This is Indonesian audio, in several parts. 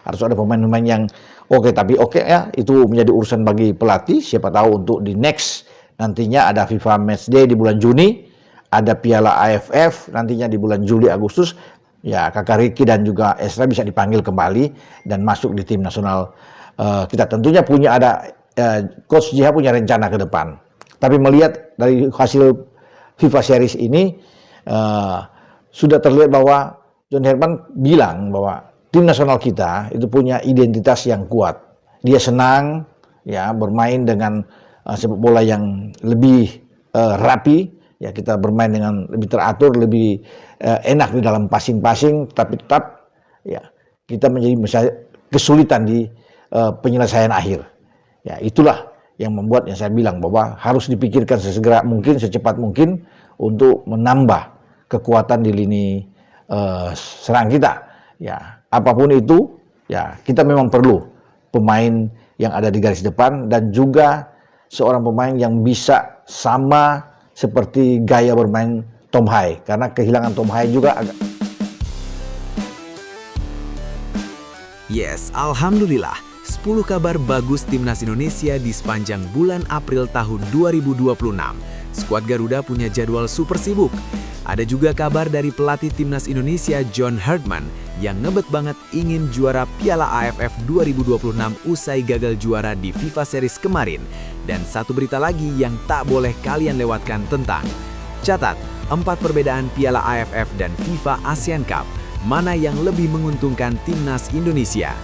harus ada pemain-pemain yang oke, tapi oke ya, itu menjadi urusan bagi pelatih. Siapa tahu untuk di next nantinya ada FIFA Matchday di bulan Juni, ada Piala AFF nantinya di bulan Juli Agustus. Ya, Kakak Ricky dan juga Esra bisa dipanggil kembali dan masuk di tim nasional kita. Tentunya punya Coach JH punya rencana ke depan. Tapi melihat dari hasil FIFA Series ini sudah terlihat bahwa John Herman bilang bahwa tim nasional kita itu punya identitas yang kuat. Dia senang ya bermain dengan sepak bola yang lebih rapi. Ya, kita bermain dengan lebih teratur, lebih enak di dalam passing-passing, tapi tetap ya kita menjadi kesulitan di penyelesaian akhir. Ya, itulah yang membuat yang saya bilang bahwa harus dipikirkan sesegera mungkin, secepat mungkin untuk menambah kekuatan di lini serang kita. Ya, apapun itu, ya kita memang perlu pemain yang ada di garis depan dan juga seorang pemain yang bisa sama seperti gaya bermain Tom Hai, karena kehilangan Tom Hai juga agak... Yes, alhamdulillah, 10 kabar bagus Timnas Indonesia di sepanjang bulan April tahun 2026. Skuad Garuda punya jadwal super sibuk. Ada juga kabar dari pelatih Timnas Indonesia John Herdman yang ngebet banget ingin juara Piala AFF 2026 usai gagal juara di FIFA Series kemarin. Dan satu berita lagi yang tak boleh kalian lewatkan tentang catat 4 perbedaan Piala AFF dan FIFA ASEAN Cup, mana yang lebih menguntungkan Timnas Indonesia.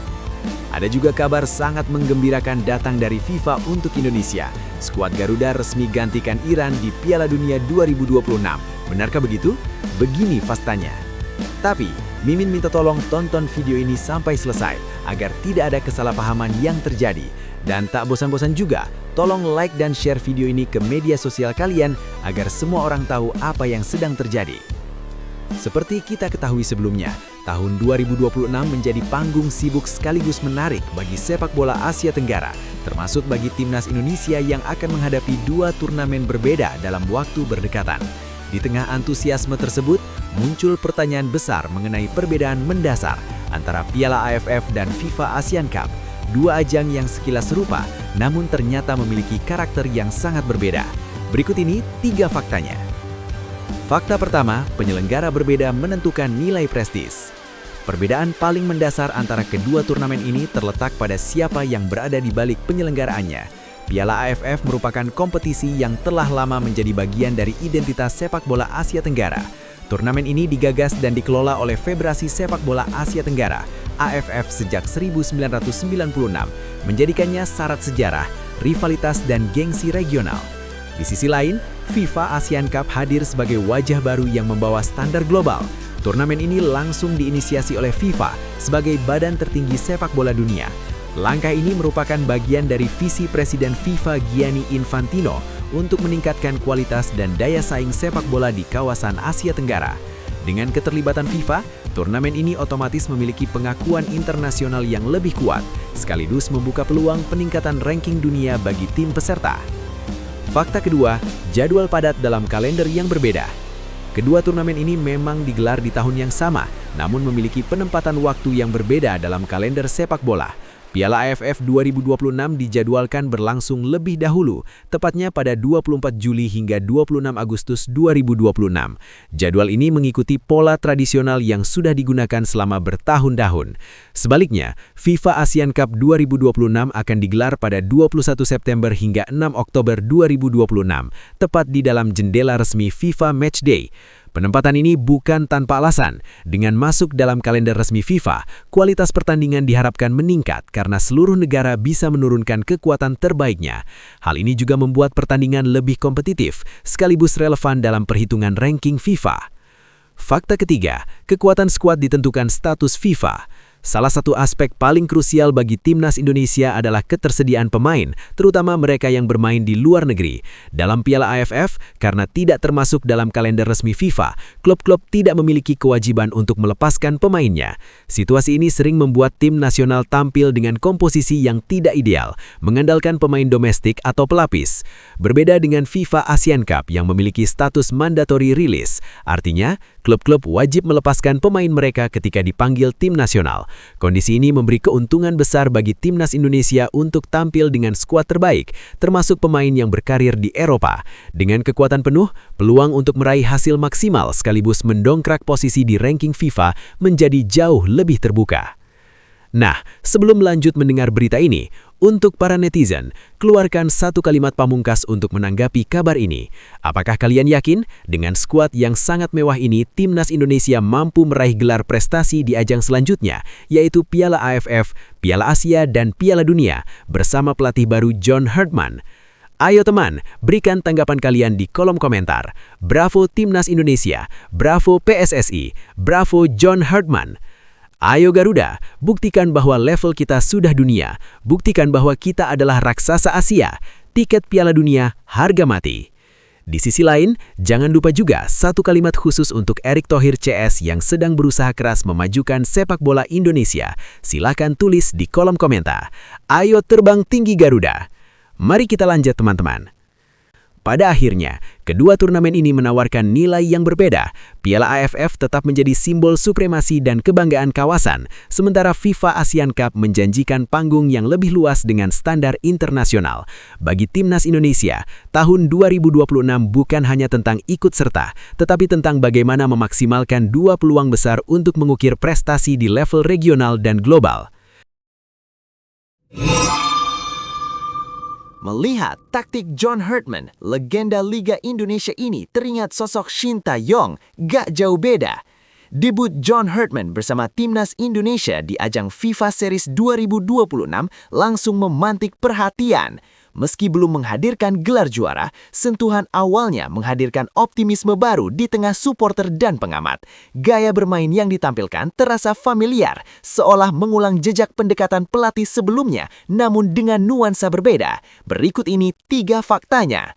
Ada juga kabar sangat menggembirakan datang dari FIFA untuk Indonesia. Skuad Garuda resmi gantikan Iran di Piala Dunia 2026. Benarkah begitu? Begini faktanya. Tapi, Mimin minta tolong tonton video ini sampai selesai agar tidak ada kesalahpahaman yang terjadi. Dan tak bosan-bosan juga, tolong like dan share video ini ke media sosial kalian agar semua orang tahu apa yang sedang terjadi. Seperti kita ketahui sebelumnya, tahun 2026 menjadi panggung sibuk sekaligus menarik bagi sepak bola Asia Tenggara, termasuk bagi Timnas Indonesia yang akan menghadapi 2 turnamen berbeda dalam waktu berdekatan. Di tengah antusiasme tersebut, muncul pertanyaan besar mengenai perbedaan mendasar antara Piala AFF dan FIFA ASEAN Cup. 2 ajang yang sekilas serupa, namun ternyata memiliki karakter yang sangat berbeda. Berikut ini 3 faktanya. Fakta pertama, penyelenggara berbeda menentukan nilai prestis. Perbedaan paling mendasar antara kedua turnamen ini terletak pada siapa yang berada di balik penyelenggaraannya. Piala AFF merupakan kompetisi yang telah lama menjadi bagian dari identitas sepak bola Asia Tenggara. Turnamen ini digagas dan dikelola oleh Federasi Sepak Bola Asia Tenggara, AFF sejak 1996, menjadikannya syarat sejarah, rivalitas dan gengsi regional. Di sisi lain, FIFA ASEAN Cup hadir sebagai wajah baru yang membawa standar global. Turnamen ini langsung diinisiasi oleh FIFA sebagai badan tertinggi sepak bola dunia. Langkah ini merupakan bagian dari visi Presiden FIFA Gianni Infantino untuk meningkatkan kualitas dan daya saing sepak bola di kawasan Asia Tenggara. Dengan keterlibatan FIFA, turnamen ini otomatis memiliki pengakuan internasional yang lebih kuat, sekaligus membuka peluang peningkatan ranking dunia bagi tim peserta. Fakta kedua, jadwal padat dalam kalender yang berbeda. Kedua turnamen ini memang digelar di tahun yang sama, namun memiliki penempatan waktu yang berbeda dalam kalender sepak bola. Piala AFF 2026 dijadwalkan berlangsung lebih dahulu, tepatnya pada 24 Juli hingga 26 Agustus 2026. Jadwal ini mengikuti pola tradisional yang sudah digunakan selama bertahun-tahun. Sebaliknya, FIFA ASEAN Cup 2026 akan digelar pada 21 September hingga 6 Oktober 2026, tepat di dalam jendela resmi FIFA Matchday. Penempatan ini bukan tanpa alasan. Dengan masuk dalam kalender resmi FIFA, kualitas pertandingan diharapkan meningkat karena seluruh negara bisa menurunkan kekuatan terbaiknya. Hal ini juga membuat pertandingan lebih kompetitif, sekaligus relevan dalam perhitungan ranking FIFA. Fakta ketiga, kekuatan skuad ditentukan status FIFA. Salah satu aspek paling krusial bagi Timnas Indonesia adalah ketersediaan pemain, terutama mereka yang bermain di luar negeri. Dalam Piala AFF, karena tidak termasuk dalam kalender resmi FIFA, klub-klub tidak memiliki kewajiban untuk melepaskan pemainnya. Situasi ini sering membuat tim nasional tampil dengan komposisi yang tidak ideal, mengandalkan pemain domestik atau pelapis. Berbeda dengan FIFA ASEAN Cup yang memiliki status mandatory release, artinya klub-klub wajib melepaskan pemain mereka ketika dipanggil tim nasional. Kondisi ini memberi keuntungan besar bagi timnas Indonesia untuk tampil dengan skuad terbaik, termasuk pemain yang berkarir di Eropa. Dengan kekuatan penuh, peluang untuk meraih hasil maksimal sekaligus mendongkrak posisi di ranking FIFA menjadi jauh lebih terbuka. Nah, sebelum lanjut mendengar berita ini, untuk para netizen, keluarkan satu kalimat pamungkas untuk menanggapi kabar ini. Apakah kalian yakin dengan skuad yang sangat mewah ini, timnas Indonesia mampu meraih gelar prestasi di ajang selanjutnya, yaitu Piala AFF, Piala Asia, dan Piala Dunia, bersama pelatih baru John Herdman? Ayo teman, berikan tanggapan kalian di kolom komentar. Bravo Timnas Indonesia, bravo PSSI, bravo John Herdman. Ayo Garuda, buktikan bahwa level kita sudah dunia, buktikan bahwa kita adalah raksasa Asia, tiket Piala Dunia harga mati. Di sisi lain, jangan lupa juga satu kalimat khusus untuk Erick Thohir CS yang sedang berusaha keras memajukan sepak bola Indonesia. Silakan tulis di kolom komentar. Ayo terbang tinggi Garuda. Mari kita lanjut teman-teman. Pada akhirnya, kedua turnamen ini menawarkan nilai yang berbeda. Piala AFF tetap menjadi simbol supremasi dan kebanggaan kawasan, sementara FIFA Asian Cup menjanjikan panggung yang lebih luas dengan standar internasional. Bagi timnas Indonesia, tahun 2026 bukan hanya tentang ikut serta, tetapi tentang bagaimana memaksimalkan dua peluang besar untuk mengukir prestasi di level regional dan global. Melihat taktik John Herdman, legenda Liga Indonesia ini teringat sosok Shin Tae-yong, gak jauh beda. Debut John Herdman bersama timnas Indonesia di ajang FIFA Series 2026 langsung memantik perhatian. Meski belum menghadirkan gelar juara, sentuhan awalnya menghadirkan optimisme baru di tengah supporter dan pengamat. Gaya bermain yang ditampilkan terasa familiar, seolah mengulang jejak pendekatan pelatih sebelumnya, namun dengan nuansa berbeda. Berikut ini 3 faktanya.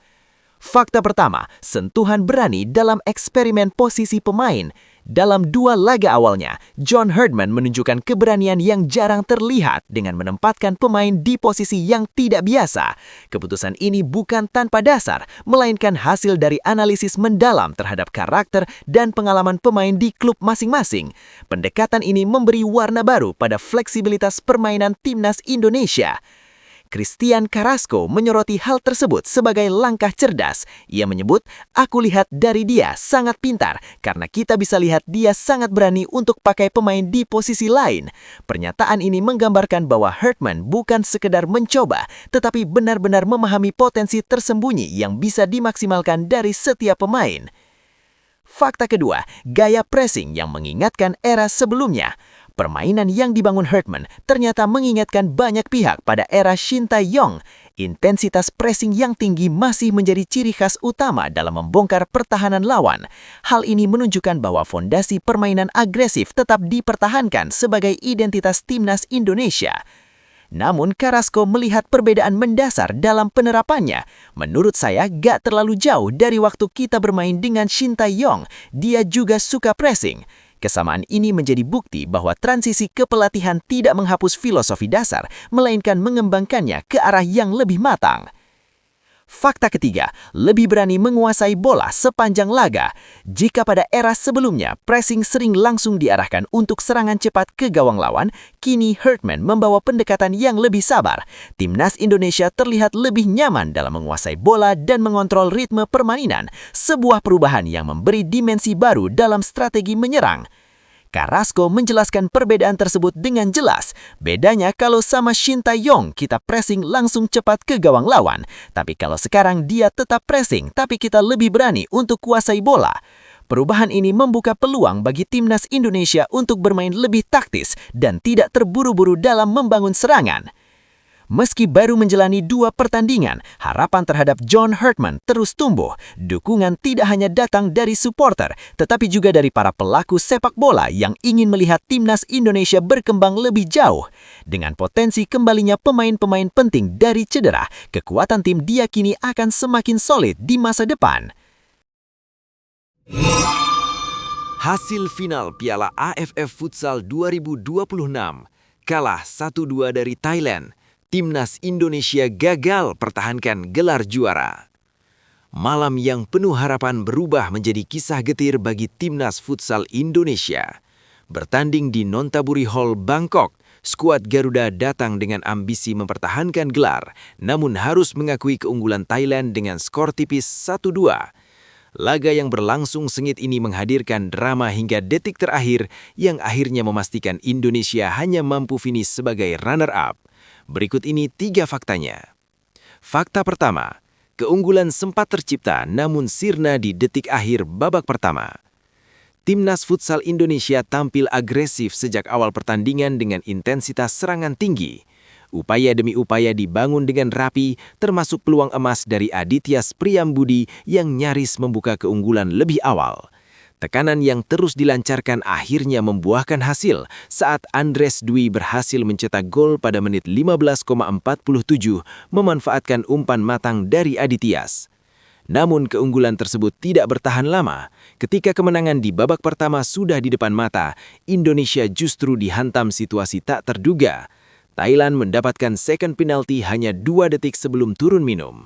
Fakta pertama, sentuhan berani dalam eksperimen posisi pemain. Dalam 2 laga awalnya, John Herdman menunjukkan keberanian yang jarang terlihat dengan menempatkan pemain di posisi yang tidak biasa. Keputusan ini bukan tanpa dasar, melainkan hasil dari analisis mendalam terhadap karakter dan pengalaman pemain di klub masing-masing. Pendekatan ini memberi warna baru pada fleksibilitas permainan timnas Indonesia. Christian Carrasco menyoroti hal tersebut sebagai langkah cerdas. Ia menyebut, "Aku lihat dari dia sangat pintar karena kita bisa lihat dia sangat berani untuk pakai pemain di posisi lain." Pernyataan ini menggambarkan bahwa Herdman bukan sekedar mencoba, tetapi benar-benar memahami potensi tersembunyi yang bisa dimaksimalkan dari setiap pemain. Fakta kedua, gaya pressing yang mengingatkan era sebelumnya. Permainan yang dibangun Herdman ternyata mengingatkan banyak pihak pada era Shin Tae-yong. Intensitas pressing yang tinggi masih menjadi ciri khas utama dalam membongkar pertahanan lawan. Hal ini menunjukkan bahwa fondasi permainan agresif tetap dipertahankan sebagai identitas timnas Indonesia. Namun Carrasco melihat perbedaan mendasar dalam penerapannya. Menurut saya gak terlalu jauh dari waktu kita bermain dengan Shin Tae-yong. Dia juga suka pressing. Kesamaan ini menjadi bukti bahwa transisi kepelatihan tidak menghapus filosofi dasar, melainkan mengembangkannya ke arah yang lebih matang. Fakta ketiga, lebih berani menguasai bola sepanjang laga. Jika pada era sebelumnya pressing sering langsung diarahkan untuk serangan cepat ke gawang lawan, kini Herdman membawa pendekatan yang lebih sabar. Timnas Indonesia terlihat lebih nyaman dalam menguasai bola dan mengontrol ritme permainan, sebuah perubahan yang memberi dimensi baru dalam strategi menyerang. Carrasco menjelaskan perbedaan tersebut dengan jelas. Bedanya kalau sama Shin Tae-yong kita pressing langsung cepat ke gawang lawan. Tapi kalau sekarang dia tetap pressing tapi kita lebih berani untuk kuasai bola. Perubahan ini membuka peluang bagi timnas Indonesia untuk bermain lebih taktis dan tidak terburu-buru dalam membangun serangan. Meski baru menjalani 2 pertandingan, harapan terhadap John Herdman terus tumbuh. Dukungan tidak hanya datang dari supporter, tetapi juga dari para pelaku sepak bola yang ingin melihat timnas Indonesia berkembang lebih jauh. Dengan potensi kembalinya pemain-pemain penting dari cedera, kekuatan tim diyakini akan semakin solid di masa depan. Hasil final Piala AFF Futsal 2026, kalah 1-2 dari Thailand. Timnas Indonesia gagal pertahankan gelar juara. Malam yang penuh harapan berubah menjadi kisah getir bagi timnas futsal Indonesia. Bertanding di Nontaburi Hall, Bangkok, skuad Garuda datang dengan ambisi mempertahankan gelar, namun harus mengakui keunggulan Thailand dengan skor tipis 1-2. Laga yang berlangsung sengit ini menghadirkan drama hingga detik terakhir yang akhirnya memastikan Indonesia hanya mampu finish sebagai runner-up. Berikut ini 3 faktanya. Fakta pertama, keunggulan sempat tercipta namun sirna di detik akhir babak pertama. Timnas futsal Indonesia tampil agresif sejak awal pertandingan dengan intensitas serangan tinggi. Upaya demi upaya dibangun dengan rapi, termasuk peluang emas dari Aditya Priyambudi yang nyaris membuka keunggulan lebih awal. Tekanan yang terus dilancarkan akhirnya membuahkan hasil saat Andres Dwi berhasil mencetak gol pada menit 15,47 memanfaatkan umpan matang dari Adityas. Namun keunggulan tersebut tidak bertahan lama. Ketika kemenangan di babak pertama sudah di depan mata, Indonesia justru dihantam situasi tak terduga. Thailand mendapatkan second penalty hanya 2 detik sebelum turun minum.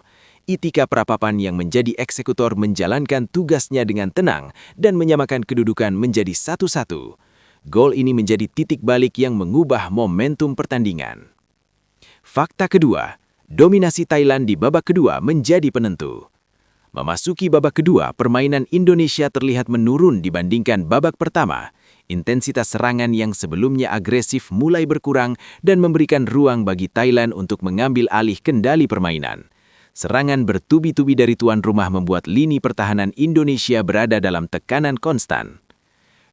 Itika Prapapan yang menjadi eksekutor menjalankan tugasnya dengan tenang dan menyamakan kedudukan menjadi 1-1. Gol ini menjadi titik balik yang mengubah momentum pertandingan. Fakta kedua, dominasi Thailand di babak kedua menjadi penentu. Memasuki babak kedua, permainan Indonesia terlihat menurun dibandingkan babak pertama. Intensitas serangan yang sebelumnya agresif mulai berkurang dan memberikan ruang bagi Thailand untuk mengambil alih kendali permainan. Serangan bertubi-tubi dari tuan rumah membuat lini pertahanan Indonesia berada dalam tekanan konstan.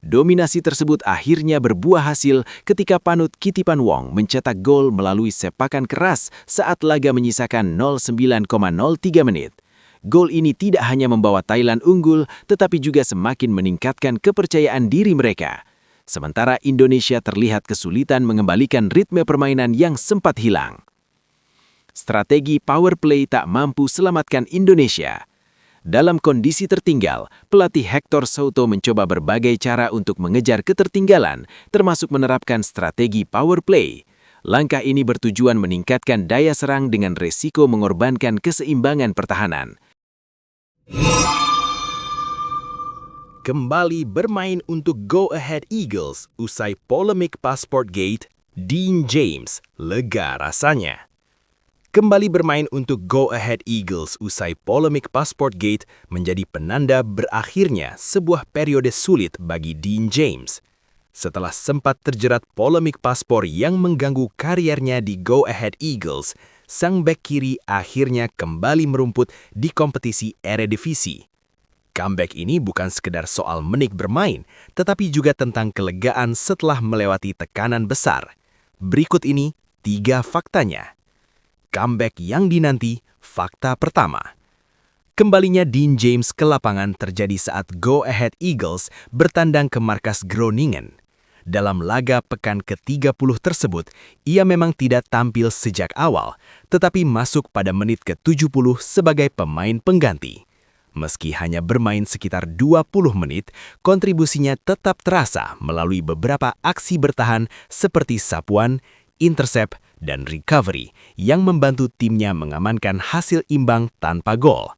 Dominasi tersebut akhirnya berbuah hasil ketika Panut Kitipan-Wong mencetak gol melalui sepakan keras saat laga menyisakan 09,03 menit. Gol ini tidak hanya membawa Thailand unggul, tetapi juga semakin meningkatkan kepercayaan diri mereka. Sementara Indonesia terlihat kesulitan mengembalikan ritme permainan yang sempat hilang. Strategi power play tak mampu selamatkan Indonesia. Dalam kondisi tertinggal, pelatih Hector Souto mencoba berbagai cara untuk mengejar ketertinggalan, termasuk menerapkan strategi power play. Langkah ini bertujuan meningkatkan daya serang dengan resiko mengorbankan keseimbangan pertahanan. Kembali bermain untuk Go Ahead Eagles usai polemik Passport Gate, Dean James lega rasanya. Kembali bermain untuk Go Ahead Eagles usai polemik Passport Gate menjadi penanda berakhirnya sebuah periode sulit bagi Dean James. Setelah sempat terjerat polemik paspor yang mengganggu kariernya di Go Ahead Eagles, sang bek kiri akhirnya kembali merumput di kompetisi Eredivisie. Comeback ini bukan sekedar soal menik bermain, tetapi juga tentang kelegaan setelah melewati tekanan besar. Berikut ini 3 faktanya. Comeback yang dinanti, fakta pertama. Kembalinya Dean James ke lapangan terjadi saat Go Ahead Eagles bertandang ke markas Groningen. Dalam laga pekan ke-30 tersebut, ia memang tidak tampil sejak awal, tetapi masuk pada menit ke-70 sebagai pemain pengganti. Meski hanya bermain sekitar 20 menit, kontribusinya tetap terasa melalui beberapa aksi bertahan seperti sapuan, intercept, dan recovery yang membantu timnya mengamankan hasil imbang tanpa gol.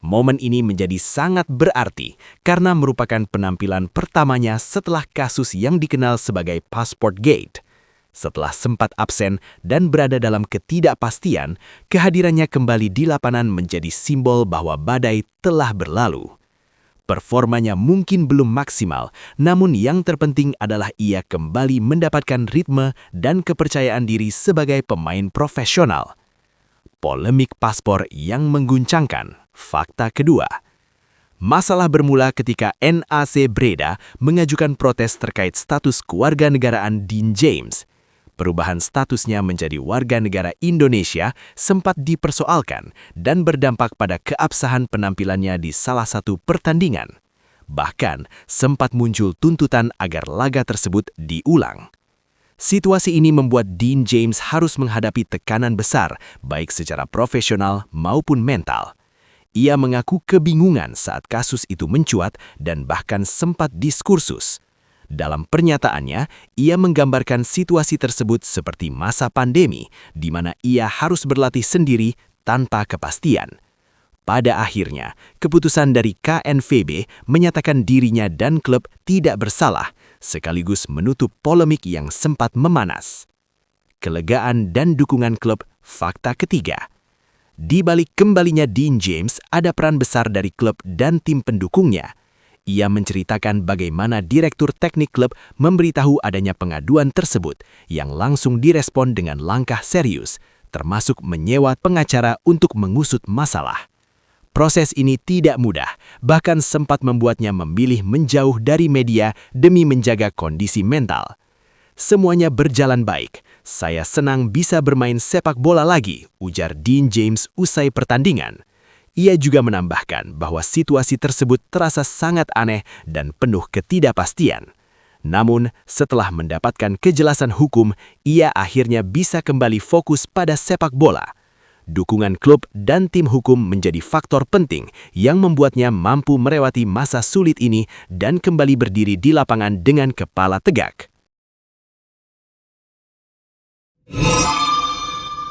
Momen ini menjadi sangat berarti karena merupakan penampilan pertamanya setelah kasus yang dikenal sebagai Passport Gate. Setelah sempat absen dan berada dalam ketidakpastian, kehadirannya kembali di lapangan menjadi simbol bahwa badai telah berlalu. Performanya mungkin belum maksimal, namun yang terpenting adalah ia kembali mendapatkan ritme dan kepercayaan diri sebagai pemain profesional. Polemik paspor yang mengguncangkan. Fakta kedua. Masalah bermula ketika NAC Breda mengajukan protes terkait status kewarganegaraan Dean James. Perubahan statusnya menjadi warga negara Indonesia sempat dipersoalkan dan berdampak pada keabsahan penampilannya di salah satu pertandingan. Bahkan, sempat muncul tuntutan agar laga tersebut diulang. Situasi ini membuat Dean James harus menghadapi tekanan besar, baik secara profesional maupun mental. Ia mengaku kebingungan saat kasus itu mencuat dan bahkan sempat diskursus. Dalam pernyataannya, ia menggambarkan situasi tersebut seperti masa pandemi, di mana ia harus berlatih sendiri tanpa kepastian. Pada akhirnya, keputusan dari KNVB menyatakan dirinya dan klub tidak bersalah, sekaligus menutup polemik yang sempat memanas. Kelegaan dan dukungan klub, fakta ketiga. Di balik kembalinya Dean James, ada peran besar dari klub dan tim pendukungnya. Ia menceritakan bagaimana direktur teknik klub memberitahu adanya pengaduan tersebut yang langsung direspon dengan langkah serius, termasuk menyewa pengacara untuk mengusut masalah. Proses ini tidak mudah, bahkan sempat membuatnya memilih menjauh dari media demi menjaga kondisi mental. Semuanya berjalan baik. Saya senang bisa bermain sepak bola lagi, ujar Dean James usai pertandingan. Ia juga menambahkan bahwa situasi tersebut terasa sangat aneh dan penuh ketidakpastian. Namun, setelah mendapatkan kejelasan hukum, ia akhirnya bisa kembali fokus pada sepak bola. Dukungan klub dan tim hukum menjadi faktor penting yang membuatnya mampu melewati masa sulit ini dan kembali berdiri di lapangan dengan kepala tegak.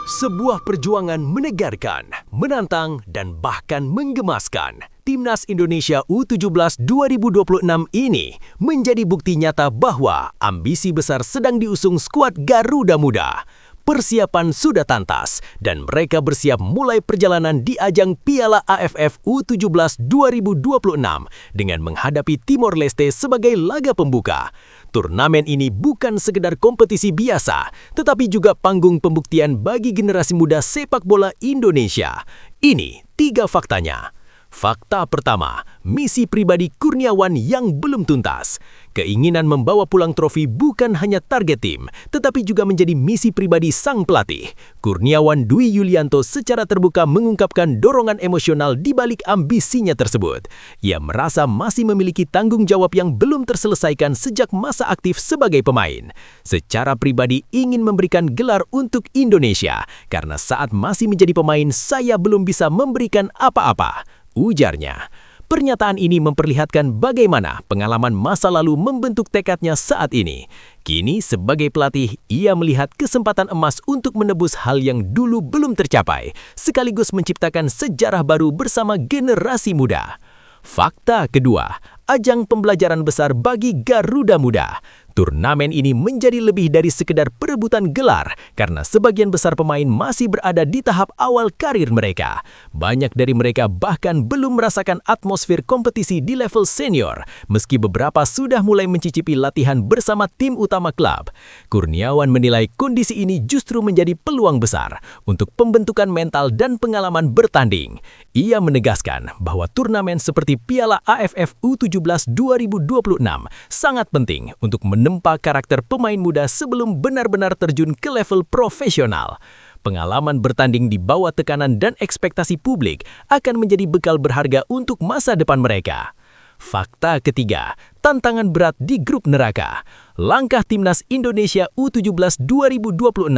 Sebuah perjuangan menegarkan, menantang, dan bahkan menggemaskan. Timnas Indonesia U17 2026 ini menjadi bukti nyata bahwa ambisi besar sedang diusung skuad Garuda Muda. Persiapan sudah tantas dan mereka bersiap mulai perjalanan di ajang Piala AFF U17 2026 dengan menghadapi Timor Leste sebagai laga pembuka. Turnamen ini bukan sekedar kompetisi biasa, tetapi juga panggung pembuktian bagi generasi muda sepak bola Indonesia. Ini 3 faktanya. Fakta pertama, misi pribadi Kurniawan yang belum tuntas. Keinginan membawa pulang trofi bukan hanya target tim, tetapi juga menjadi misi pribadi sang pelatih. Kurniawan Dwi Yulianto secara terbuka mengungkapkan dorongan emosional di balik ambisinya tersebut. Ia merasa masih memiliki tanggung jawab yang belum terselesaikan sejak masa aktif sebagai pemain. Secara pribadi ingin memberikan gelar untuk Indonesia, karena saat masih menjadi pemain saya belum bisa memberikan apa-apa, ujarnya. Pernyataan ini memperlihatkan bagaimana pengalaman masa lalu membentuk tekadnya saat ini. Kini sebagai pelatih, ia melihat kesempatan emas untuk menebus hal yang dulu belum tercapai, sekaligus menciptakan sejarah baru bersama generasi muda. Fakta kedua, ajang pembelajaran besar bagi Garuda Muda. Turnamen ini menjadi lebih dari sekedar perebutan gelar karena sebagian besar pemain masih berada di tahap awal karir mereka. Banyak dari mereka bahkan belum merasakan atmosfer kompetisi di level senior, meski beberapa sudah mulai mencicipi latihan bersama tim utama klub. Kurniawan menilai kondisi ini justru menjadi peluang besar untuk pembentukan mental dan pengalaman bertanding. Ia menegaskan bahwa turnamen seperti Piala AFF U17 2026 sangat penting untuk menempa karakter pemain muda sebelum benar-benar terjun ke level profesional. Pengalaman bertanding di bawah tekanan dan ekspektasi publik akan menjadi bekal berharga untuk masa depan mereka. Fakta ketiga, tantangan berat di grup neraka. Langkah Timnas Indonesia U17 2026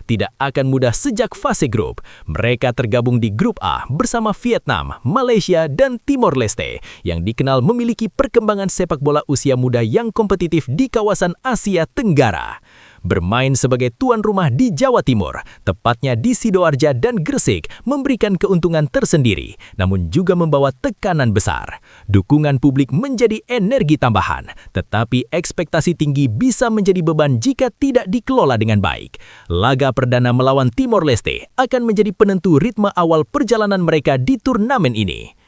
tidak akan mudah sejak fase grup. Mereka tergabung di grup A bersama Vietnam, Malaysia, dan Timor Leste yang dikenal memiliki perkembangan sepak bola usia muda yang kompetitif di kawasan Asia Tenggara. Bermain sebagai tuan rumah di Jawa Timur, tepatnya di Sidoarja dan Gresik, memberikan keuntungan tersendiri, namun juga membawa tekanan besar. Dukungan publik menjadi energi tambahan, tetapi ekspektasi tinggi bisa menjadi beban jika tidak dikelola dengan baik. Laga perdana melawan Timor Leste akan menjadi penentu ritme awal perjalanan mereka di turnamen ini.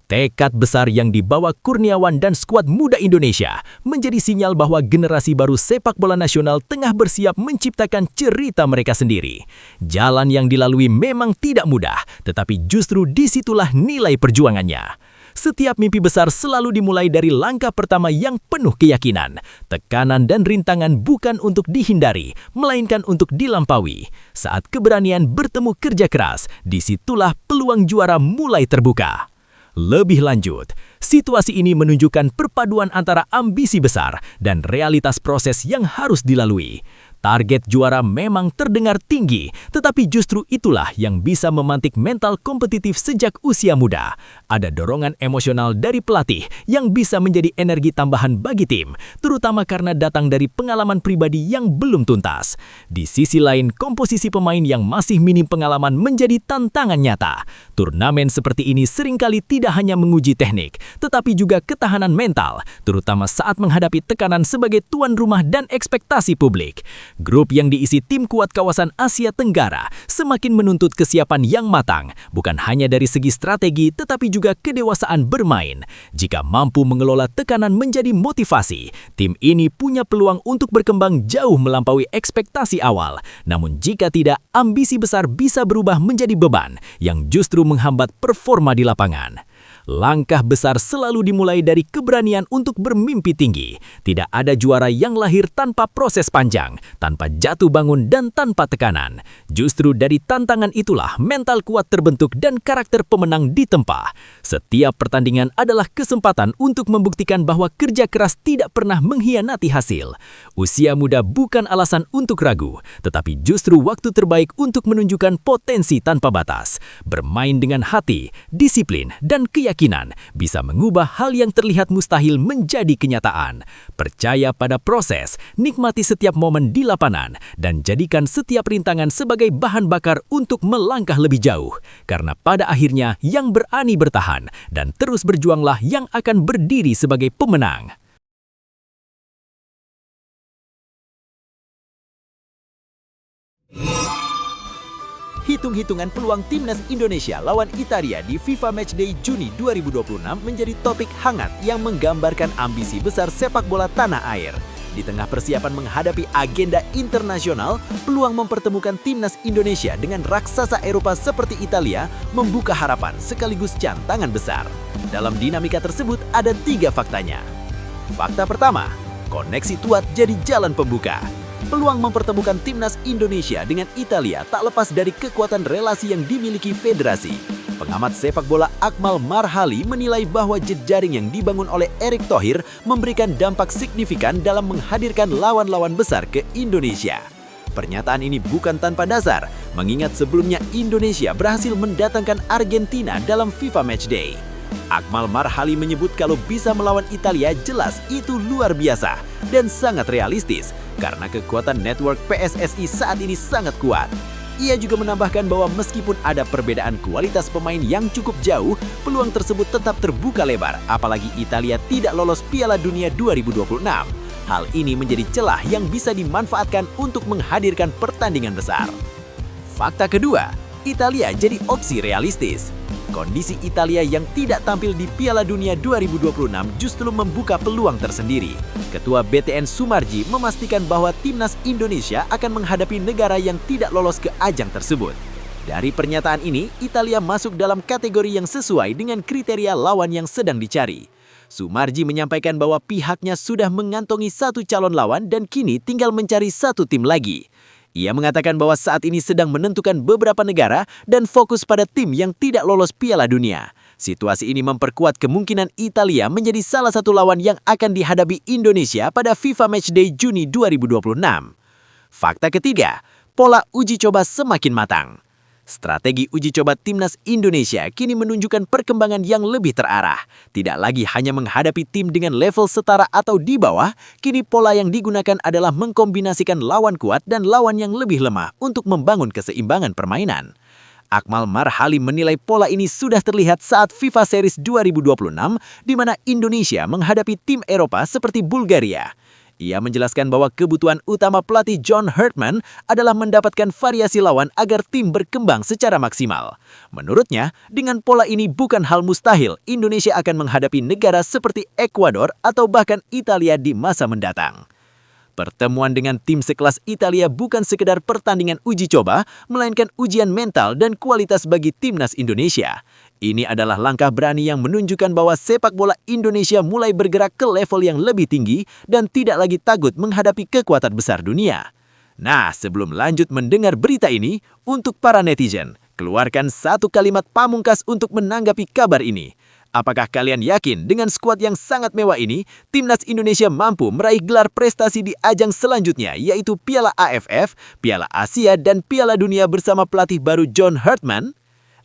Tekad besar yang dibawa Kurniawan dan skuad muda Indonesia menjadi sinyal bahwa generasi baru sepak bola nasional tengah bersiap menciptakan cerita mereka sendiri. Jalan yang dilalui memang tidak mudah, tetapi justru disitulah nilai perjuangannya. Setiap mimpi besar selalu dimulai dari langkah pertama yang penuh keyakinan. Tekanan dan rintangan bukan untuk dihindari, melainkan untuk dilampaui. Saat keberanian bertemu kerja keras, disitulah peluang juara mulai terbuka. Lebih lanjut, situasi ini menunjukkan perpaduan antara ambisi besar dan realitas proses yang harus dilalui. Target juara memang terdengar tinggi, tetapi justru itulah yang bisa memantik mental kompetitif sejak usia muda. Ada dorongan emosional dari pelatih yang bisa menjadi energi tambahan bagi tim, terutama karena datang dari pengalaman pribadi yang belum tuntas. Di sisi lain, komposisi pemain yang masih minim pengalaman menjadi tantangan nyata. Turnamen seperti ini seringkali tidak hanya menguji teknik, tetapi juga ketahanan mental, terutama saat menghadapi tekanan sebagai tuan rumah dan ekspektasi publik. Grup yang diisi tim kuat kawasan Asia Tenggara semakin menuntut kesiapan yang matang, bukan hanya dari segi strategi tetapi juga kedewasaan bermain. Jika mampu mengelola tekanan menjadi motivasi, tim ini punya peluang untuk berkembang jauh melampaui ekspektasi awal. Namun jika tidak, ambisi besar bisa berubah menjadi beban yang justru menghambat performa di lapangan. Langkah besar selalu dimulai dari keberanian untuk bermimpi tinggi. Tidak ada juara yang lahir tanpa proses panjang, tanpa jatuh bangun dan tanpa tekanan. Justru dari tantangan itulah mental kuat terbentuk dan karakter pemenang ditempa. Setiap pertandingan adalah kesempatan untuk membuktikan bahwa kerja keras tidak pernah mengkhianati hasil. Usia muda bukan alasan untuk ragu, tetapi justru waktu terbaik untuk menunjukkan potensi tanpa batas. Bermain dengan hati, disiplin, dan keyakinan bisa mengubah hal yang terlihat mustahil menjadi kenyataan. Percaya pada proses, nikmati setiap momen di lapangan, dan jadikan setiap rintangan sebagai bahan bakar untuk melangkah lebih jauh. Karena pada akhirnya yang berani bertahan dan terus berjuanglah yang akan berdiri sebagai pemenang. Hitung-hitungan peluang timnas Indonesia lawan Italia di FIFA Matchday Juni 2026 menjadi topik hangat yang menggambarkan ambisi besar sepak bola tanah air. Di tengah persiapan menghadapi agenda internasional, peluang mempertemukan timnas Indonesia dengan raksasa Eropa seperti Italia membuka harapan sekaligus tantangan besar. Dalam dinamika tersebut ada 3 faktanya. Fakta pertama, koneksi kuat jadi jalan pembuka. Peluang mempertemukan timnas Indonesia dengan Italia tak lepas dari kekuatan relasi yang dimiliki federasi. Pengamat sepak bola Akmal Marhali menilai bahwa jejaring yang dibangun oleh Erick Thohir memberikan dampak signifikan dalam menghadirkan lawan-lawan besar ke Indonesia. Pernyataan ini bukan tanpa dasar, mengingat sebelumnya Indonesia berhasil mendatangkan Argentina dalam FIFA Matchday. Akmal Marhali menyebut kalau bisa melawan Italia jelas itu luar biasa dan sangat realistis karena kekuatan network PSSI saat ini sangat kuat. Ia juga menambahkan bahwa meskipun ada perbedaan kualitas pemain yang cukup jauh, peluang tersebut tetap terbuka lebar apalagi Italia tidak lolos Piala Dunia 2026. Hal ini menjadi celah yang bisa dimanfaatkan untuk menghadirkan pertandingan besar. Fakta kedua, Italia jadi opsi realistis. Kondisi Italia yang tidak tampil di Piala Dunia 2026 justru membuka peluang tersendiri. Ketua BTN Sumarji memastikan bahwa timnas Indonesia akan menghadapi negara yang tidak lolos ke ajang tersebut. Dari pernyataan ini, Italia masuk dalam kategori yang sesuai dengan kriteria lawan yang sedang dicari. Sumarji menyampaikan bahwa pihaknya sudah mengantongi 1 calon lawan dan kini tinggal mencari 1 tim lagi. Ia mengatakan bahwa saat ini sedang menentukan beberapa negara dan fokus pada tim yang tidak lolos Piala Dunia. Situasi ini memperkuat kemungkinan Italia menjadi salah satu lawan yang akan dihadapi Indonesia pada FIFA Matchday Juni 2026. Fakta ketiga, pola uji coba semakin matang. Strategi uji coba timnas Indonesia kini menunjukkan perkembangan yang lebih terarah. Tidak lagi hanya menghadapi tim dengan level setara atau di bawah, kini pola yang digunakan adalah mengkombinasikan lawan kuat dan lawan yang lebih lemah untuk membangun keseimbangan permainan. Akmal Marhali menilai pola ini sudah terlihat saat FIFA Series 2026, di mana Indonesia menghadapi tim Eropa seperti Bulgaria. Ia menjelaskan bahwa kebutuhan utama pelatih John Herdman adalah mendapatkan variasi lawan agar tim berkembang secara maksimal. Menurutnya, dengan pola ini bukan hal mustahil Indonesia akan menghadapi negara seperti Ekuador atau bahkan Italia di masa mendatang. Pertemuan dengan tim sekelas Italia bukan sekedar pertandingan uji coba, melainkan ujian mental dan kualitas bagi timnas Indonesia. Ini adalah langkah berani yang menunjukkan bahwa sepak bola Indonesia mulai bergerak ke level yang lebih tinggi dan tidak lagi takut menghadapi kekuatan besar dunia. Nah, sebelum lanjut mendengar berita ini, untuk para netizen, keluarkan 1 kalimat pamungkas untuk menanggapi kabar ini. Apakah kalian yakin dengan skuad yang sangat mewah ini, Timnas Indonesia mampu meraih gelar prestasi di ajang selanjutnya, yaitu Piala AFF, Piala Asia, dan Piala Dunia bersama pelatih baru John Hartman?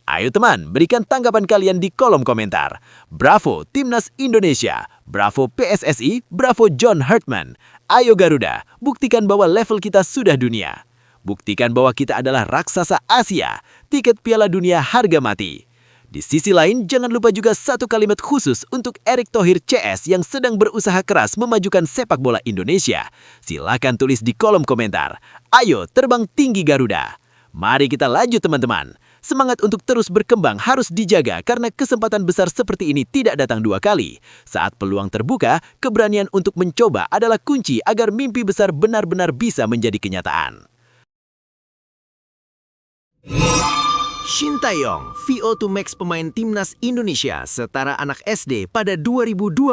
Ayo teman, berikan tanggapan kalian di kolom komentar. Bravo Timnas Indonesia, bravo PSSI, bravo John Hartman. Ayo Garuda, buktikan bahwa level kita sudah dunia. Buktikan bahwa kita adalah raksasa Asia, tiket Piala Dunia harga mati. Di sisi lain, jangan lupa juga satu kalimat khusus untuk Erick Thohir CS yang sedang berusaha keras memajukan sepak bola Indonesia. Silakan tulis di kolom komentar. Ayo terbang tinggi Garuda. Mari kita lanjut teman-teman. Semangat untuk terus berkembang harus dijaga karena kesempatan besar seperti ini tidak datang dua kali. Saat peluang terbuka, keberanian untuk mencoba adalah kunci agar mimpi besar benar-benar bisa menjadi kenyataan. Shin Tae-yong, VO2 Max pemain Timnas Indonesia setara anak SD pada 2020.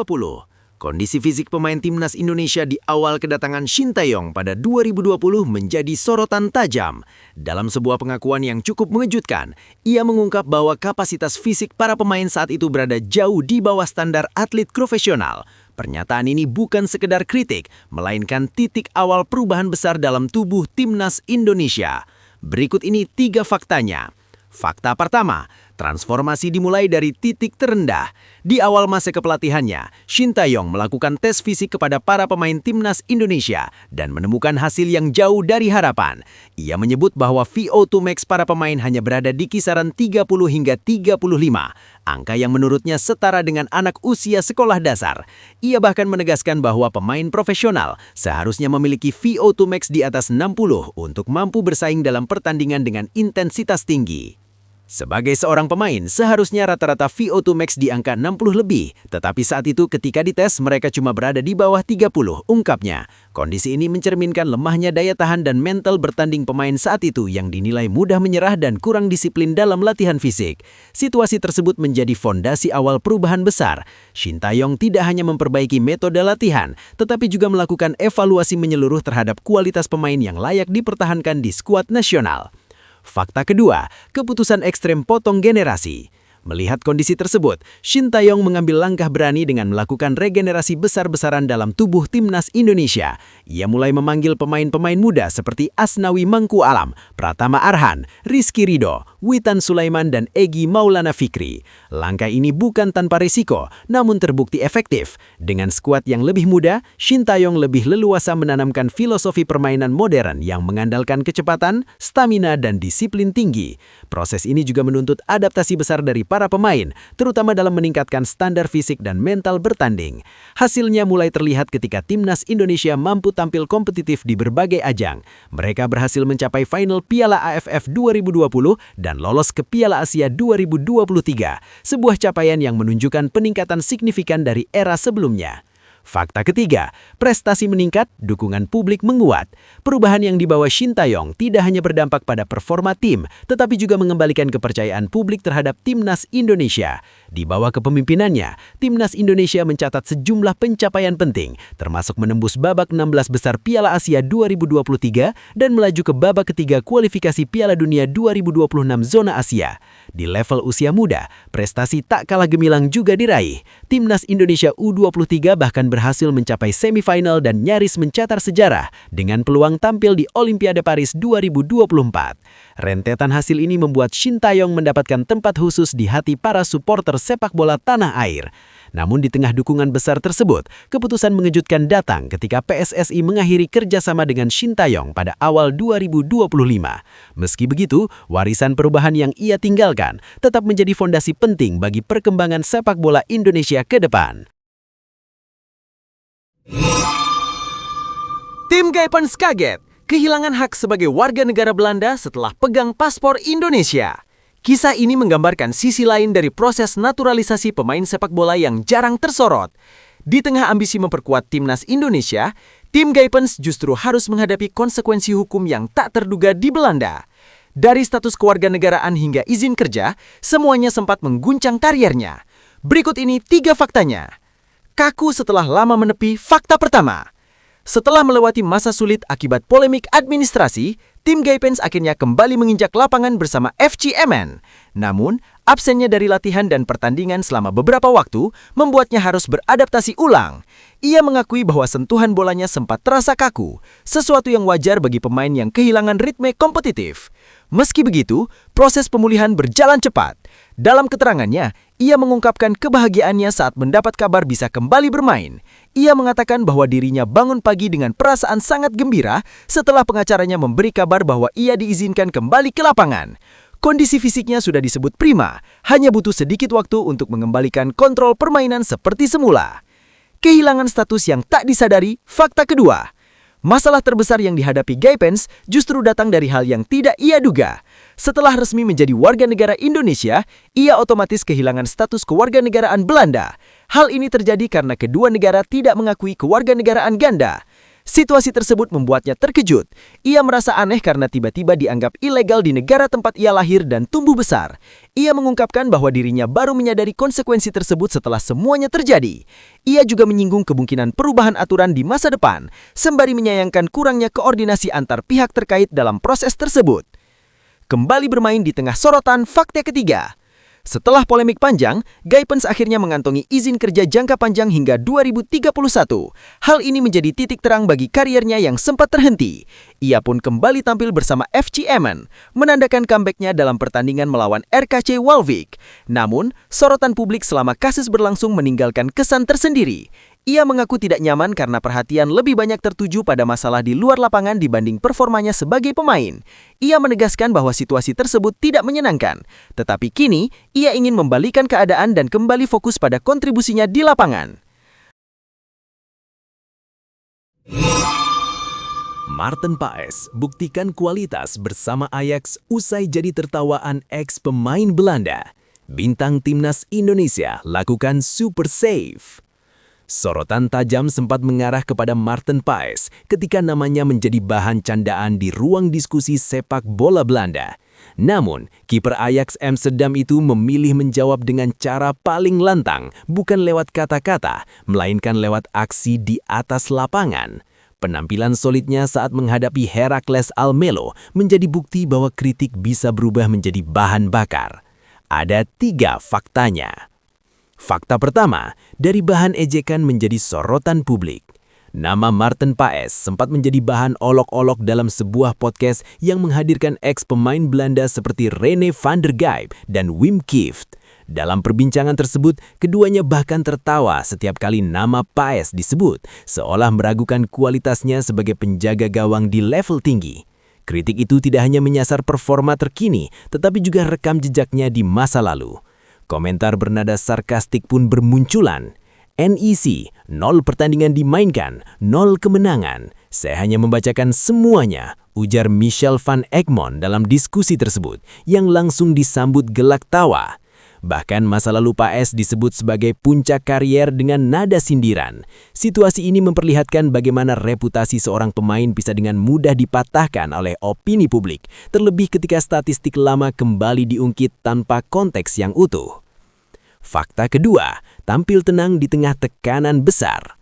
Kondisi fisik pemain Timnas Indonesia di awal kedatangan Shin Tae-yong pada 2020 menjadi sorotan tajam. Dalam sebuah pengakuan yang cukup mengejutkan, ia mengungkap bahwa kapasitas fisik para pemain saat itu berada jauh di bawah standar atlet profesional. Pernyataan ini bukan sekedar kritik, melainkan titik awal perubahan besar dalam tubuh Timnas Indonesia. Berikut ini 3 faktanya. Fakta pertama, transformasi dimulai dari titik terendah. Di awal masa kepelatihannya, Shin Tae-yong melakukan tes fisik kepada para pemain Timnas Indonesia dan menemukan hasil yang jauh dari harapan. Ia menyebut bahwa VO2 Max para pemain hanya berada di kisaran 30 hingga 35, angka yang menurutnya setara dengan anak usia sekolah dasar. Ia bahkan menegaskan bahwa pemain profesional seharusnya memiliki VO2 Max di atas 60 untuk mampu bersaing dalam pertandingan dengan intensitas tinggi. Sebagai seorang pemain, seharusnya rata-rata VO2 Max di angka 60 lebih, tetapi saat itu ketika dites mereka cuma berada di bawah 30, ungkapnya. Kondisi ini mencerminkan lemahnya daya tahan dan mental bertanding pemain saat itu yang dinilai mudah menyerah dan kurang disiplin dalam latihan fisik. Situasi tersebut menjadi fondasi awal perubahan besar. Shin Tae-yong tidak hanya memperbaiki metode latihan, tetapi juga melakukan evaluasi menyeluruh terhadap kualitas pemain yang layak dipertahankan di skuad nasional. Fakta kedua, keputusan ekstrem potong generasi. Melihat kondisi tersebut, Shin Tae-yong mengambil langkah berani dengan melakukan regenerasi besar-besaran dalam tubuh Timnas Indonesia. Ia mulai memanggil pemain-pemain muda seperti Asnawi Mangku Alam, Pratama Arhan, Rizky Ridho, Witan Sulaiman, dan Egy Maulana Fikri. Langkah ini bukan tanpa risiko, namun terbukti efektif. Dengan skuad yang lebih muda, Shin Tae-yong lebih leluasa menanamkan filosofi permainan modern yang mengandalkan kecepatan, stamina, dan disiplin tinggi. Proses ini juga menuntut adaptasi besar dari para pemain, terutama dalam meningkatkan standar fisik dan mental bertanding. Hasilnya mulai terlihat ketika Timnas Indonesia mampu tampil kompetitif di berbagai ajang. Mereka berhasil mencapai final Piala AFF 2020 dan lolos ke Piala Asia 2023, sebuah capaian yang menunjukkan peningkatan signifikan dari era sebelumnya. Fakta ketiga, prestasi meningkat, dukungan publik menguat. Perubahan yang dibawa Shin Tae-yong tidak hanya berdampak pada performa tim, tetapi juga mengembalikan kepercayaan publik terhadap Timnas Indonesia. Di bawah kepemimpinannya, Timnas Indonesia mencatat sejumlah pencapaian penting, termasuk menembus babak 16 besar Piala Asia 2023 dan melaju ke babak ketiga kualifikasi Piala Dunia 2026 zona Asia. Di level usia muda, prestasi tak kalah gemilang juga diraih. Timnas Indonesia U23 bahkan berhasil mencapai semifinal dan nyaris mencetak sejarah dengan peluang tampil di Olimpiade Paris 2024. Rentetan hasil ini membuat Shin Tae-yong mendapatkan tempat khusus di hati para supporter sepak bola tanah air. Namun di tengah dukungan besar tersebut, keputusan mengejutkan datang ketika PSSI mengakhiri kerjasama dengan Shin Tae-yong pada awal 2025. Meski begitu, warisan perubahan yang ia tinggalkan tetap menjadi fondasi penting bagi perkembangan sepak bola Indonesia ke depan. Tim Gaipens kaget, kehilangan hak sebagai warga negara Belanda setelah pegang paspor Indonesia. Kisah ini menggambarkan sisi lain dari proses naturalisasi pemain sepak bola yang jarang tersorot. Di tengah ambisi memperkuat Timnas Indonesia, tim Gaipens justru harus menghadapi konsekuensi hukum yang tak terduga di Belanda. Dari status kewarganegaraan hingga izin kerja, semuanya sempat mengguncang karirnya. Berikut ini 3 faktanya. Kaku setelah lama menepi. Fakta pertama. Setelah melewati masa sulit akibat polemik administrasi, tim Gaipens akhirnya kembali menginjak lapangan bersama FCMN. Namun, absennya dari latihan dan pertandingan selama beberapa waktu membuatnya harus beradaptasi ulang. Ia mengakui bahwa sentuhan bolanya sempat terasa kaku, sesuatu yang wajar bagi pemain yang kehilangan ritme kompetitif. Meski begitu, proses pemulihan berjalan cepat. Dalam keterangannya, ia mengungkapkan kebahagiaannya saat mendapat kabar bisa kembali bermain. Ia mengatakan bahwa dirinya bangun pagi dengan perasaan sangat gembira setelah pengacaranya memberi kabar bahwa ia diizinkan kembali ke lapangan. Kondisi fisiknya sudah disebut prima, hanya butuh sedikit waktu untuk mengembalikan kontrol permainan seperti semula. Kehilangan status yang tak disadari, fakta kedua. Masalah terbesar yang dihadapi Gaipens justru datang dari hal yang tidak ia duga. Setelah resmi menjadi warga negara Indonesia, ia otomatis kehilangan status kewarganegaraan Belanda. Hal ini terjadi karena kedua negara tidak mengakui kewarganegaraan ganda. Situasi tersebut membuatnya terkejut. Ia merasa aneh karena tiba-tiba dianggap ilegal di negara tempat ia lahir dan tumbuh besar. Ia mengungkapkan bahwa dirinya baru menyadari konsekuensi tersebut setelah semuanya terjadi. Ia juga menyinggung kemungkinan perubahan aturan di masa depan, sembari menyayangkan kurangnya koordinasi antar pihak terkait dalam proses tersebut. Kembali bermain di tengah sorotan fakta ketiga. Setelah polemik panjang, Gaipens akhirnya mengantongi izin kerja jangka panjang hingga 2031. Hal ini menjadi titik terang bagi kariernya yang sempat terhenti. Ia pun kembali tampil bersama FCMN, menandakan comeback-nya dalam pertandingan melawan RKC Waalwijk. Namun, sorotan publik selama kasus berlangsung meninggalkan kesan tersendiri. Ia mengaku tidak nyaman karena perhatian lebih banyak tertuju pada masalah di luar lapangan dibanding performanya sebagai pemain. Ia menegaskan bahwa situasi tersebut tidak menyenangkan, tetapi kini ia ingin membalikan keadaan dan kembali fokus pada kontribusinya di lapangan. Maarten Paes buktikan kualitas bersama Ajax usai jadi tertawaan ex-pemain Belanda. Bintang Timnas Indonesia lakukan super save. Sorotan tajam sempat mengarah kepada Maarten Paes ketika namanya menjadi bahan candaan di ruang diskusi sepak bola Belanda. Namun, kiper Ajax Amsterdam itu memilih menjawab dengan cara paling lantang, bukan lewat kata-kata, melainkan lewat aksi di atas lapangan. Penampilan solidnya saat menghadapi Heracles Almelo menjadi bukti bahwa kritik bisa berubah menjadi bahan bakar. Ada 3 faktanya. Fakta pertama, dari bahan ejekan menjadi sorotan publik. Nama Maarten Paes sempat menjadi bahan olok-olok dalam sebuah podcast yang menghadirkan ex-pemain Belanda seperti Rene van der Gijp dan Wim Kieft. Dalam perbincangan tersebut, keduanya bahkan tertawa setiap kali nama Paes disebut, seolah meragukan kualitasnya sebagai penjaga gawang di level tinggi. Kritik itu tidak hanya menyasar performa terkini, tetapi juga rekam jejaknya di masa lalu. Komentar bernada sarkastik pun bermunculan. NEC, 0 pertandingan dimainkan, 0 kemenangan. Saya hanya membacakan semuanya, ujar Michel van Egmond dalam diskusi tersebut, yang langsung disambut gelak tawa. Bahkan masa lalu Paes disebut sebagai puncak karier dengan nada sindiran. Situasi ini memperlihatkan bagaimana reputasi seorang pemain bisa dengan mudah dipatahkan oleh opini publik, terlebih ketika statistik lama kembali diungkit tanpa konteks yang utuh. Fakta kedua, tampil tenang di tengah tekanan besar.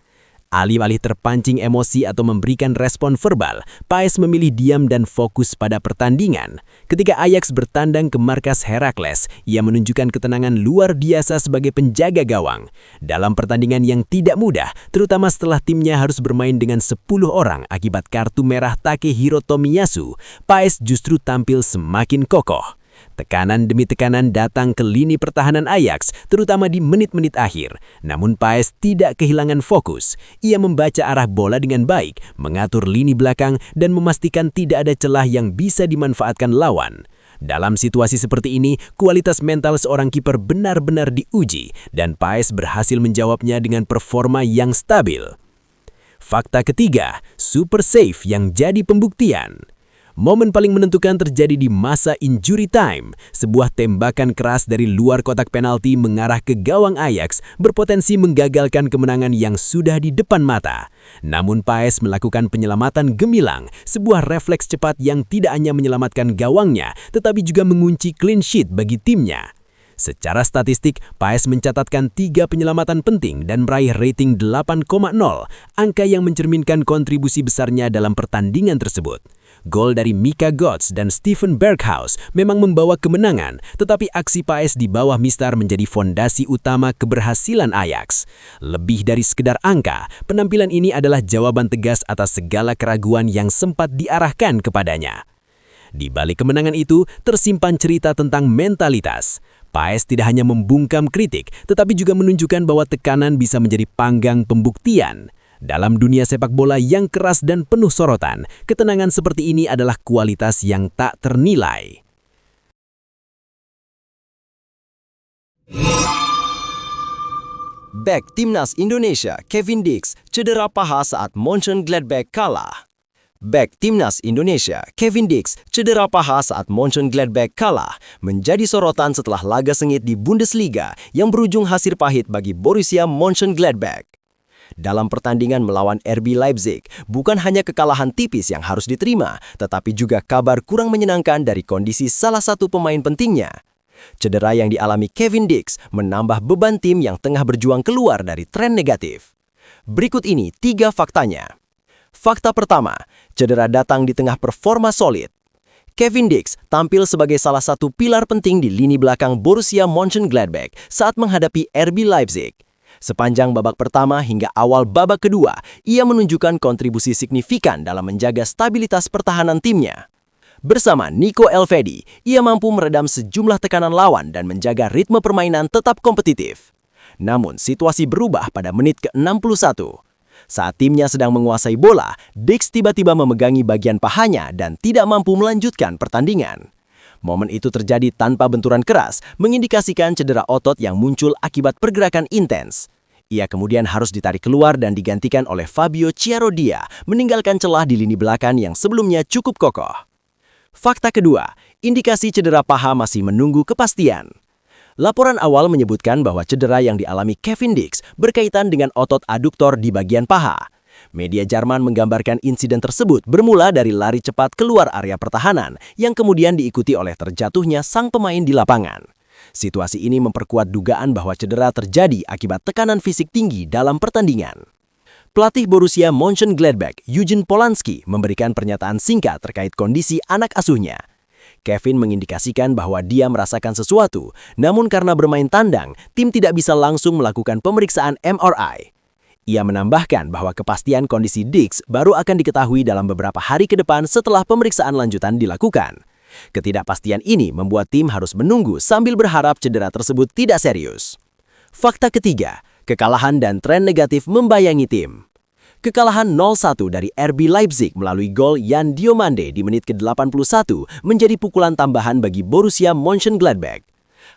Alih-alih terpancing emosi atau memberikan respon verbal, Paes memilih diam dan fokus pada pertandingan. Ketika Ajax bertandang ke markas Heracles, ia menunjukkan ketenangan luar biasa sebagai penjaga gawang. Dalam pertandingan yang tidak mudah, terutama setelah timnya harus bermain dengan 10 orang akibat kartu merah Takehiro Tomiyasu, Paes justru tampil semakin kokoh. Tekanan demi tekanan datang ke lini pertahanan Ajax, terutama di menit-menit akhir. Namun Paes tidak kehilangan fokus. Ia membaca arah bola dengan baik, mengatur lini belakang, dan memastikan tidak ada celah yang bisa dimanfaatkan lawan. Dalam situasi seperti ini, kualitas mental seorang kiper benar-benar diuji, dan Paes berhasil menjawabnya dengan performa yang stabil. Fakta ketiga, super save yang jadi pembuktian. Momen paling menentukan terjadi di masa injury time. Sebuah tembakan keras dari luar kotak penalti mengarah ke gawang Ajax berpotensi menggagalkan kemenangan yang sudah di depan mata. Namun Paes melakukan penyelamatan gemilang, sebuah refleks cepat yang tidak hanya menyelamatkan gawangnya, tetapi juga mengunci clean sheet bagi timnya. Secara statistik, Paes mencatatkan 3 penyelamatan penting dan meraih rating 8,0, angka yang mencerminkan kontribusi besarnya dalam pertandingan tersebut. Gol dari Mika Götze dan Steffen Berghaus memang membawa kemenangan, tetapi aksi Paes di bawah Mistar menjadi fondasi utama keberhasilan Ajax. Lebih dari sekedar angka, penampilan ini adalah jawaban tegas atas segala keraguan yang sempat diarahkan kepadanya. Di balik kemenangan itu, tersimpan cerita tentang mentalitas. Paes tidak hanya membungkam kritik, tetapi juga menunjukkan bahwa tekanan bisa menjadi panggang pembuktian. Dalam dunia sepak bola yang keras dan penuh sorotan, ketenangan seperti ini adalah kualitas yang tak ternilai. Bek Timnas Indonesia Kevin Dix cedera paha saat Mönchengladbach kalah. Bek Timnas Indonesia Kevin Dix cedera paha saat Mönchengladbach kalah menjadi sorotan setelah laga sengit di Bundesliga yang berujung hasil pahit bagi Borussia Mönchengladbach. Dalam pertandingan melawan RB Leipzig, bukan hanya kekalahan tipis yang harus diterima, tetapi juga kabar kurang menyenangkan dari kondisi salah satu pemain pentingnya. Cedera yang dialami Kevin Dix menambah beban tim yang tengah berjuang keluar dari tren negatif. Berikut ini 3 faktanya. Fakta pertama, cedera datang di tengah performa solid. Kevin Dix tampil sebagai salah satu pilar penting di lini belakang Borussia Mönchengladbach saat menghadapi RB Leipzig. Sepanjang babak pertama hingga awal babak kedua, ia menunjukkan kontribusi signifikan dalam menjaga stabilitas pertahanan timnya. Bersama Nico Elvedi, ia mampu meredam sejumlah tekanan lawan dan menjaga ritme permainan tetap kompetitif. Namun, situasi berubah pada menit ke-61. Saat timnya sedang menguasai bola, Dix tiba-tiba memegangi bagian pahanya dan tidak mampu melanjutkan pertandingan. Momen itu terjadi tanpa benturan keras, mengindikasikan cedera otot yang muncul akibat pergerakan intens. Ia kemudian harus ditarik keluar dan digantikan oleh Fabio Chiarodia, meninggalkan celah di lini belakang yang sebelumnya cukup kokoh. Fakta kedua, indikasi cedera paha masih menunggu kepastian. Laporan awal menyebutkan bahwa cedera yang dialami Kevin Dix berkaitan dengan otot aduktor di bagian paha. Media Jerman menggambarkan insiden tersebut bermula dari lari cepat keluar area pertahanan yang kemudian diikuti oleh terjatuhnya sang pemain di lapangan. Situasi ini memperkuat dugaan bahwa cedera terjadi akibat tekanan fisik tinggi dalam pertandingan. Pelatih Borussia Mönchengladbach, Eugen Polanski, memberikan pernyataan singkat terkait kondisi anak asuhnya. Kevin mengindikasikan bahwa dia merasakan sesuatu, namun karena bermain tandang, tim tidak bisa langsung melakukan pemeriksaan MRI. Ia menambahkan bahwa kepastian kondisi Dix baru akan diketahui dalam beberapa hari ke depan setelah pemeriksaan lanjutan dilakukan. Ketidakpastian ini membuat tim harus menunggu sambil berharap cedera tersebut tidak serius. Fakta ketiga, kekalahan dan tren negatif membayangi tim. Kekalahan 0-1 dari RB Leipzig melalui gol Yan Diomande di menit ke-81 menjadi pukulan tambahan bagi Borussia Mönchengladbach.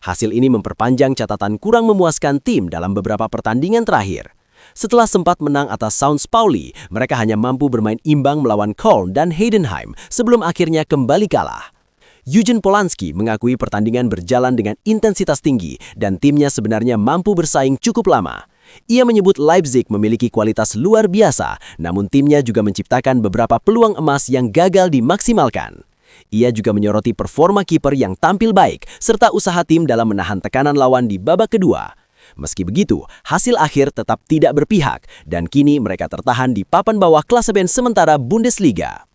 Hasil ini memperpanjang catatan kurang memuaskan tim dalam beberapa pertandingan terakhir. Setelah sempat menang atas St. Pauli, mereka hanya mampu bermain imbang melawan Köln dan Heidenheim sebelum akhirnya kembali kalah. Eugen Polanski mengakui pertandingan berjalan dengan intensitas tinggi dan timnya sebenarnya mampu bersaing cukup lama. Ia menyebut Leipzig memiliki kualitas luar biasa, namun timnya juga menciptakan beberapa peluang emas yang gagal dimaksimalkan. Ia juga menyoroti performa kiper yang tampil baik, serta usaha tim dalam menahan tekanan lawan di babak kedua. Meski begitu, hasil akhir tetap tidak berpihak, dan kini mereka tertahan di papan bawah klasemen sementara Bundesliga.